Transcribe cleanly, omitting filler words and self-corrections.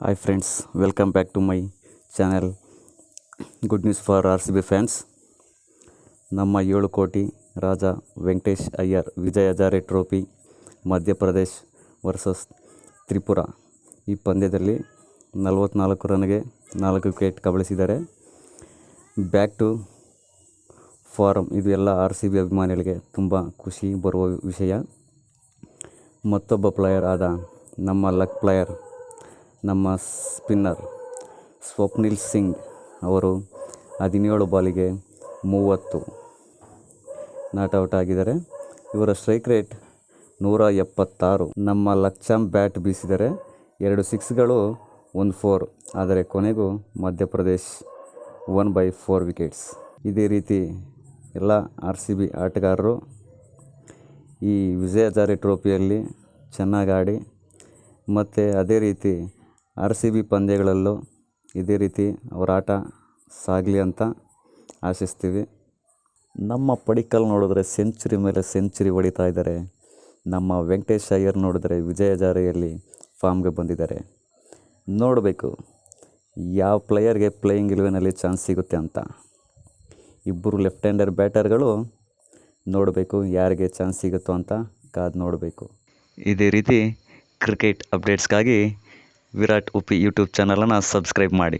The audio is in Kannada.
Hi friends, welcome back to my channel good news for RCB fans. ನಮ್ಮ 7 ಕೋಟಿ ರಾಜ ವೆಂಕಟೇಶ್ ಅಯ್ಯರ್ ವಿಜಯ್ ಹಜಾರೆ ಟ್ರೋಫಿ ಮಧ್ಯಪ್ರದೇಶ್ ವರ್ಸಸ್ ತ್ರಿಪುರಾ ಈ ಪಂದ್ಯದಲ್ಲಿ 44 ರನ್ಗೆ 4 ವಿಕೆಟ್ ಕಬಳಿಸಿದ್ದಾರೆ. ಬ್ಯಾಕ್ ಟು ಫಾರಮ್, ಇದು ಎಲ್ಲ RCB ಅಭಿಮಾನಿಗಳಿಗೆ ತುಂಬ ಖುಷಿ ಬರುವ ವಿಷಯ. ಮತ್ತೊಬ್ಬ ಪ್ಲೇಯರ್ ಆದ ನಮ್ಮ ಲಕ್ ಪ್ಲೇಯರ್, ನಮ್ಮ ಸ್ಪಿನ್ನರ್ ಸ್ವಪ್ನಿಲ್ ಸಿಂಗ್ ಅವರು 17 ಬಾಲಿಗೆ 30 ನಾಟ್ಔಟ್ ಆಗಿದ್ದಾರೆ. ಇವರ ಸ್ಟ್ರೈಕ್ ರೇಟ್ 176. ನಮ್ಮ ಲಕ್ಷಂ ಬ್ಯಾಟ್ ಬೀಸಿದರೆ 2 ಸಿಕ್ಸ್ಗಳು 1 4, ಆದರೆ ಕೊನೆಗೂ ಮಧ್ಯಪ್ರದೇಶ್ 1/4 ವಿಕೆಟ್ಸ್. ಇದೇ ರೀತಿ ಎಲ್ಲ RCB ಆಟಗಾರರು ಈ ವಿಜಯ್ ಹಜಾರೆ ಟ್ರೋಫಿಯಲ್ಲಿ ಚೆನ್ನಾಗಿ ಆಡಿ ಮತ್ತು ಅದೇ ರೀತಿ RCB ಪಂದ್ಯಗಳಲ್ಲೂ ಇದೇ ರೀತಿ ಅವರ ಆಟ ಸಾಗಲಿ ಅಂತ ಆಶಿಸ್ತೀವಿ. ನಮ್ಮ ಪಡಿಕ್ಕಲ್ ನೋಡಿದ್ರೆ ಸೆಂಚುರಿ ಮೇಲೆ ಸೆಂಚುರಿ ಹೊಡಿತಾ ಇದ್ದಾರೆ. ನಮ್ಮ ವೆಂಕಟೇಶ್ ಅಯ್ಯರ್ ನೋಡಿದ್ರೆ ವಿಜಯ್ ಹಜಾರೆಯಲ್ಲಿ ಫಾರ್ಮ್ಗೆ ಬಂದಿದ್ದಾರೆ. ನೋಡಬೇಕು ಯಾವ ಪ್ಲೇಯರ್ಗೆ ಪ್ಲೇಯಿಂಗ್ 11ನಲ್ಲಿ ಚಾನ್ಸ್ ಸಿಗುತ್ತೆ ಅಂತ. ಇಬ್ಬರು ಲೆಫ್ಟ್ ಹ್ಯಾಂಡರ್ ಬ್ಯಾಟರ್ಗಳು ನೋಡಬೇಕು ಯಾರಿಗೆ ಚಾನ್ಸ್ ಸಿಗುತ್ತೋ ಅಂತ ಕಾದು ನೋಡಬೇಕು. ಇದೇ ರೀತಿ ಕ್ರಿಕೆಟ್ ಅಪ್ಡೇಟ್ಸ್ಗಾಗಿ ವಿರಾಟ್ ಉಪಿ ಯೂಟ್ಯೂಬ್ ಚಾನಲನ್ನು ಸಬ್ಸ್ಕ್ರೈಬ್ ಮಾಡಿ.